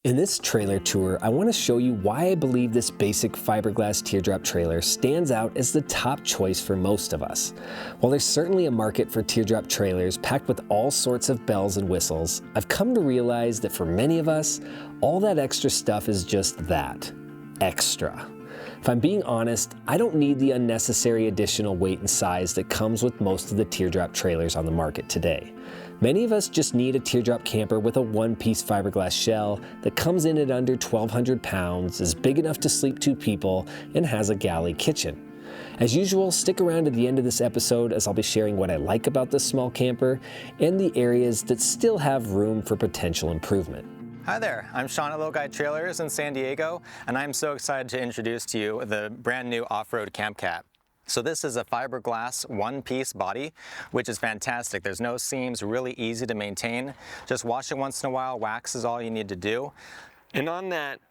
In this trailer tour, I want to show you why I believe this basic fiberglass teardrop trailer stands out as the top choice for most of us. While there's certainly a market for teardrop trailers packed with all sorts of bells and whistles, I've come to realize that for many of us, all that extra stuff is just that, extra. If I'm being honest, I don't need the unnecessary additional weight and size that comes with most of the teardrop trailers on the market today. Many of us just need a teardrop camper with a one-piece fiberglass shell that comes in at under 1,200 pounds, is big enough to sleep 2 people, and has a galley kitchen. As usual, stick around to the end of this episode as I'll be sharing what I like about this small camper and the areas that still have room for potential improvement. Hi there, I'm Sean at Little Guy Trailers in San Diego, and I'm so excited to introduce to you the brand new off-road Camp Cat. So this is a fiberglass one-piece body, which is fantastic. There's no seams, really easy to maintain. Just wash it once in a while, wax is all you need to do. And on that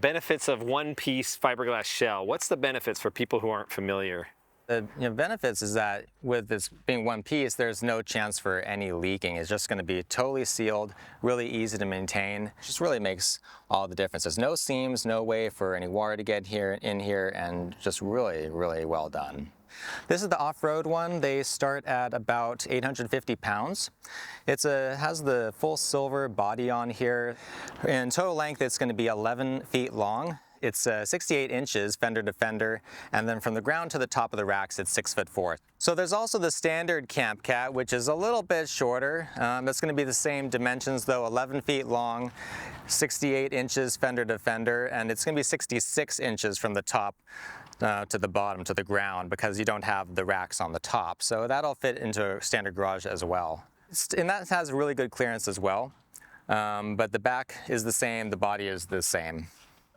benefits of one-piece fiberglass shell, what's the benefits for people who aren't familiar? The benefits is that with this being one piece, there's no chance for any leaking. It's just going to be totally sealed, really easy to maintain. It just really makes all the difference. There's no seams, no way for any water to get in here, and just really, really well done. This is the off-road one. They start at about 850 pounds. It has the full silver body on here. In total length, it's going to be 11 feet long. It's 68 inches fender to fender, and then from the ground to the top of the racks, it's 6'4". So there's also the standard Camp Cat, which is a little bit shorter. It's going to be the same dimensions though, 11 feet long, 68 inches fender to fender, and it's going to be 66 inches from the top to the bottom, to the ground, because you don't have the racks on the top. So that'll fit into a standard garage as well. And that has really good clearance as well, but the back is the same, the body is the same.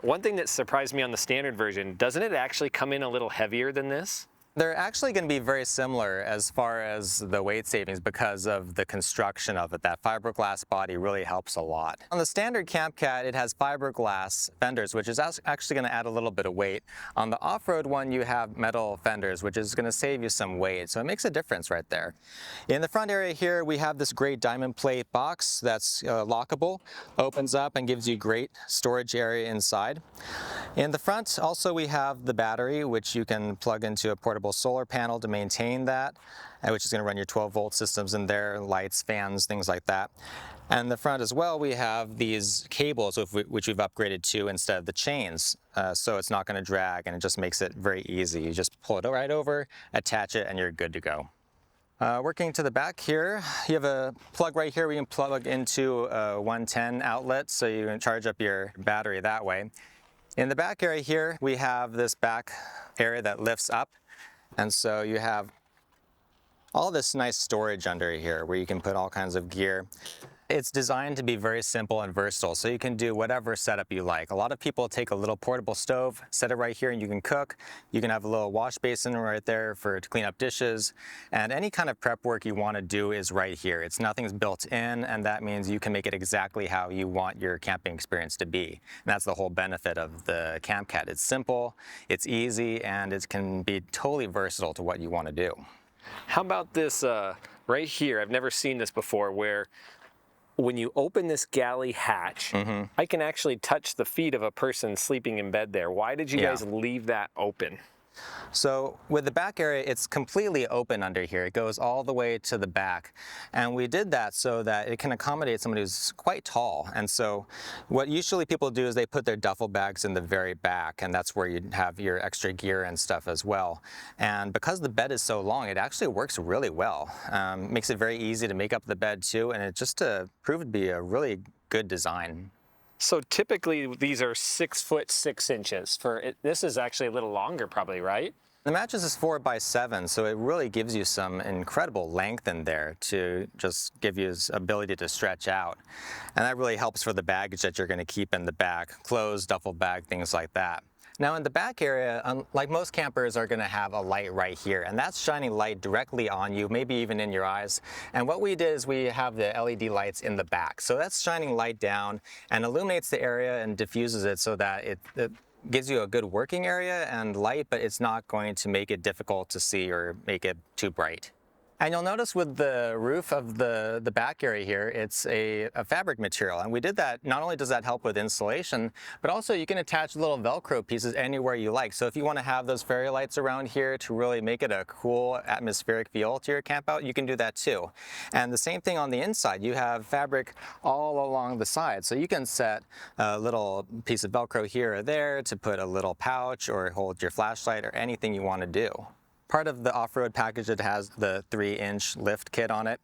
One thing that surprised me on the standard version, doesn't it actually come in a little heavier than this? They're actually going to be very similar as far as the weight savings because of the construction of it. That fiberglass body really helps a lot. On the standard Camp Cat, it has fiberglass fenders, which is actually going to add a little bit of weight. On the off-road one, you have metal fenders, which is going to save you some weight. So it makes a difference right there. In the front area here, we have this great diamond plate box that's lockable, opens up and gives you great storage area inside. In the front, also we have the battery, which you can plug into a portable solar panel to maintain that, which is going to run your 12-volt systems in there, lights, fans, things like that. And the front as well, we have these cables which we've upgraded to instead of the chains, so it's not going to drag, and it just makes it very easy. You just pull it right over, attach it, and you're good to go. Working to the back here, you have a plug right here. We can plug into a 110 outlet, so you can charge up your battery that way. In the back area here, we have this back area that lifts up. And so you have all this nice storage under here where you can put all kinds of gear. It's designed to be very simple and versatile, so you can do whatever setup you like. A lot of people take a little portable stove, set it right here, and you can cook. You can have a little wash basin right there to clean up dishes. And any kind of prep work you want to do is right here. Nothing's built in, and that means you can make it exactly how you want your camping experience to be. And that's the whole benefit of the Camp Cat. It's simple, it's easy, and it can be totally versatile to what you want to do. How about this right here? I've never seen this before, where when you open this galley hatch, I can actually touch the feet of a person sleeping in bed there. Why did you guys leave that open? So with the back area, it's completely open under here. It goes all the way to the back. And we did that so that it can accommodate somebody who's quite tall. And so what usually people do is they put their duffel bags in the very back, and that's where you have your extra gear and stuff as well. And because the bed is so long, it actually works really well. Makes it very easy to make up the bed too, and it just proved to be a really good design. So typically these are 6'6". This is actually a little longer probably, right? The mattress is 4x7, so it really gives you some incredible length in there to just give you this ability to stretch out. And that really helps for the baggage that you're going to keep in the back, clothes, duffel bag, things like that. Now in the back area, like most campers are going to have a light right here, and that's shining light directly on you, maybe even in your eyes. And what we did is we have the LED lights in the back. So that's shining light down and illuminates the area and diffuses it so that it gives you a good working area and light, but it's not going to make it difficult to see or make it too bright. And you'll notice with the roof of the back area here, it's a fabric material. And we did that, not only does that help with insulation, but also you can attach little Velcro pieces anywhere you like. So if you want to have those fairy lights around here to really make it a cool atmospheric feel to your camp out, you can do that too. And the same thing on the inside, you have fabric all along the side. So you can set a little piece of Velcro here or there to put a little pouch or hold your flashlight or anything you want to do. Part of the off-road package, it has the 3-inch lift kit on it.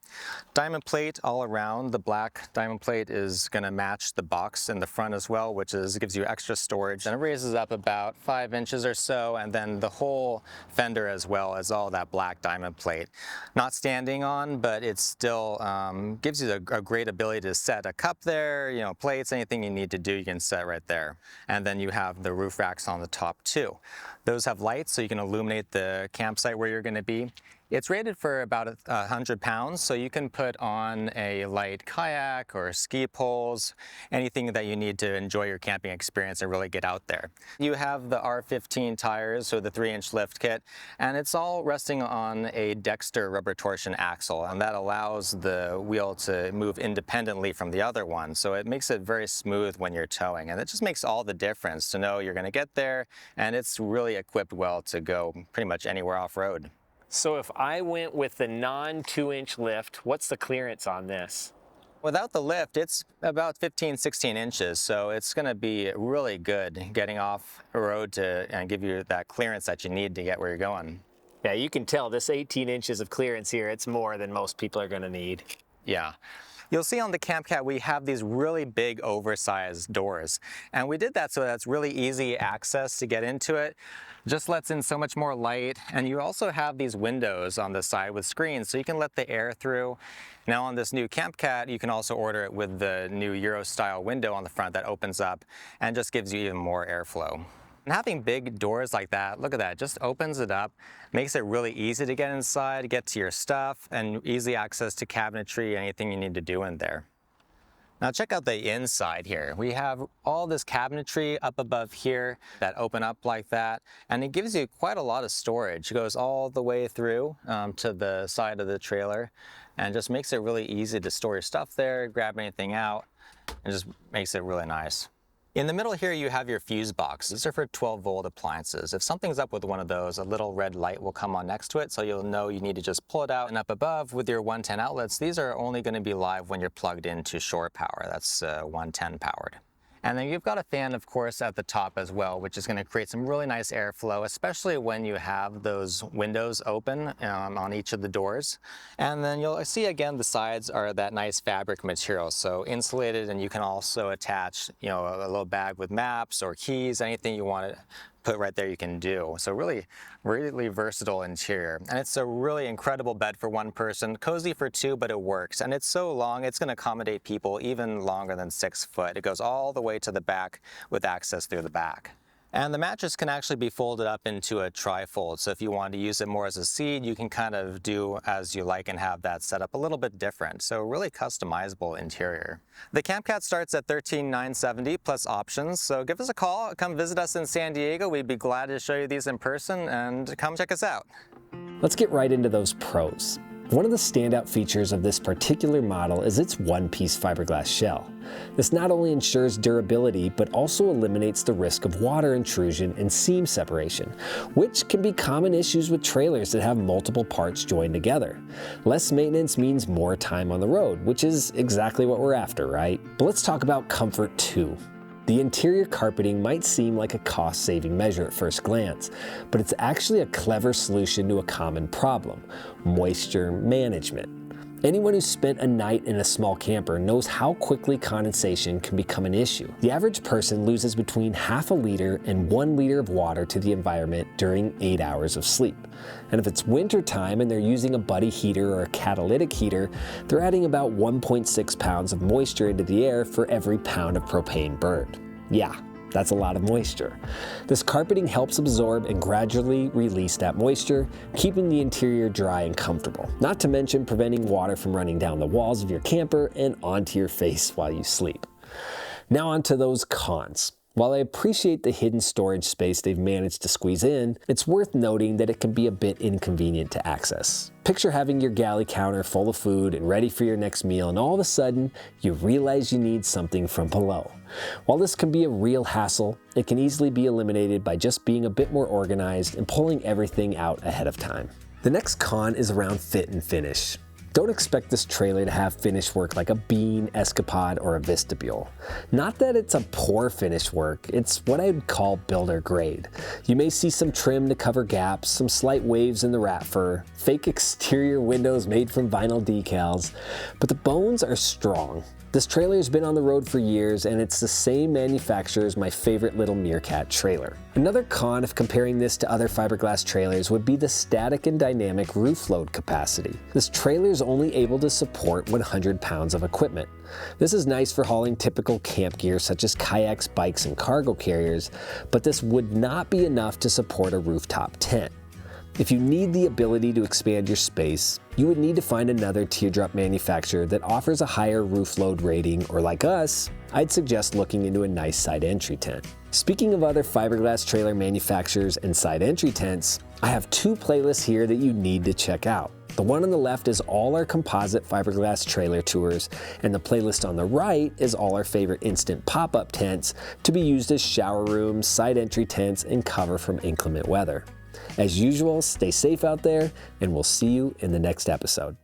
Diamond plate all around. The black diamond plate is going to match the box in the front as well, which gives you extra storage. And it raises up about 5 inches or so, and then the whole fender as well as all that black diamond plate. Not standing on, but it still gives you a great ability to set a cup there, you know, plates, anything you need to do, you can set right there. And then you have the roof racks on the top too. Those have lights, so you can illuminate the campsite where you're going to be. It's rated for about 100 pounds, so you can put on a light kayak or ski poles, anything that you need to enjoy your camping experience and really get out there. You have the R15 tires, or the 3-inch lift kit, and it's all resting on a Dexter rubber torsion axle, and that allows the wheel to move independently from the other one, so it makes it very smooth when you're towing, and it just makes all the difference to know you're going to get there, and it's really equipped well to go pretty much anywhere off-road. So if I went with the non-2-inch lift, what's the clearance on this? Without the lift, it's about 15, 16 inches, so it's going to be really good getting off a road and give you that clearance that you need to get where you're going. Yeah, you can tell this 18 inches of clearance here, it's more than most people are going to need. Yeah. You'll see on the Camp Cat we have these really big oversized doors, and we did that so that's really easy access to get into it. Just lets in so much more light, and you also have these windows on the side with screens so you can let the air through. Now on this new Camp Cat you can also order it with the new Euro style window on the front that opens up and just gives you even more airflow. And having big doors like that, look at that, just opens it up, makes it really easy to get inside, get to your stuff, and easy access to cabinetry, anything you need to do in there. Now check out the inside here. We have all this cabinetry up above here that open up like that, and it gives you quite a lot of storage. It goes all the way through to the side of the trailer and just makes it really easy to store your stuff there, grab anything out, and just makes it really nice. In the middle here you have your fuse box. These are for 12-volt appliances. If something's up with one of those, a little red light will come on next to it, so you'll know you need to just pull it out. And up above with your 110 outlets, these are only going to be live when you're plugged into shore power. That's 110 powered. And then you've got a fan, of course, at the top as well, which is going to create some really nice airflow, especially when you have those windows open on each of the doors. And then you'll see again the sides are that nice fabric material, so insulated, and you can also attach, you know, a little bag with maps or keys, anything you want to put right there you can do. So really versatile interior. And it's a really incredible bed for one person, cozy for two, but it works. And it's so long, it's going to accommodate people even longer than 6 foot. It goes all the way to the back with access through the back. And the mattress can actually be folded up into a tri-fold. So if you want to use it more as a seat, you can kind of do as you like and have that set up a little bit different. So really customizable interior. The Camp Cat starts at $13,970 plus options. So give us a call, come visit us in San Diego. We'd be glad to show you these in person, and come check us out. Let's get right into those pros. One of the standout features of this particular model is its one-piece fiberglass shell. This not only ensures durability, but also eliminates the risk of water intrusion and seam separation, which can be common issues with trailers that have multiple parts joined together. Less maintenance means more time on the road, which is exactly what we're after, right? But let's talk about comfort too. The interior carpeting might seem like a cost-saving measure at first glance, but it's actually a clever solution to a common problem: moisture management. Anyone who's spent a night in a small camper knows how quickly condensation can become an issue. The average person loses between ½ liter and 1 liter of water to the environment during 8 hours of sleep. And if it's winter time and they're using a buddy heater or a catalytic heater, they're adding about 1.6 pounds of moisture into the air for every pound of propane burned. Yeah, that's a lot of moisture. This carpeting helps absorb and gradually release that moisture, keeping the interior dry and comfortable, not to mention preventing water from running down the walls of your camper and onto your face while you sleep. Now onto those cons. While I appreciate the hidden storage space they've managed to squeeze in, it's worth noting that it can be a bit inconvenient to access. Picture having your galley counter full of food and ready for your next meal, and all of a sudden, you realize you need something from below. While this can be a real hassle, it can easily be eliminated by just being a bit more organized and pulling everything out ahead of time. The next con is around fit and finish. Don't expect this trailer to have finish work like a beam, escapade, or a vestibule. Not that it's a poor finish work, it's what I would call builder grade. You may see some trim to cover gaps, some slight waves in the rat fur, fake exterior windows made from vinyl decals, but the bones are strong. This trailer has been on the road for years, and it's the same manufacturer as my favorite little Meerkat trailer. Another con of comparing this to other fiberglass trailers would be the static and dynamic roof load capacity. This trailer is only able to support 100 pounds of equipment. This is nice for hauling typical camp gear such as kayaks, bikes, and cargo carriers, but this would not be enough to support a rooftop tent. If you need the ability to expand your space, you would need to find another teardrop manufacturer that offers a higher roof load rating, or like us, I'd suggest looking into a nice side entry tent. Speaking of other fiberglass trailer manufacturers and side entry tents, I have two playlists here that you need to check out. The one on the left is all our composite fiberglass trailer tours, and the playlist on the right is all our favorite instant pop-up tents to be used as shower rooms, side entry tents, and cover from inclement weather. As usual, stay safe out there, and we'll see you in the next episode.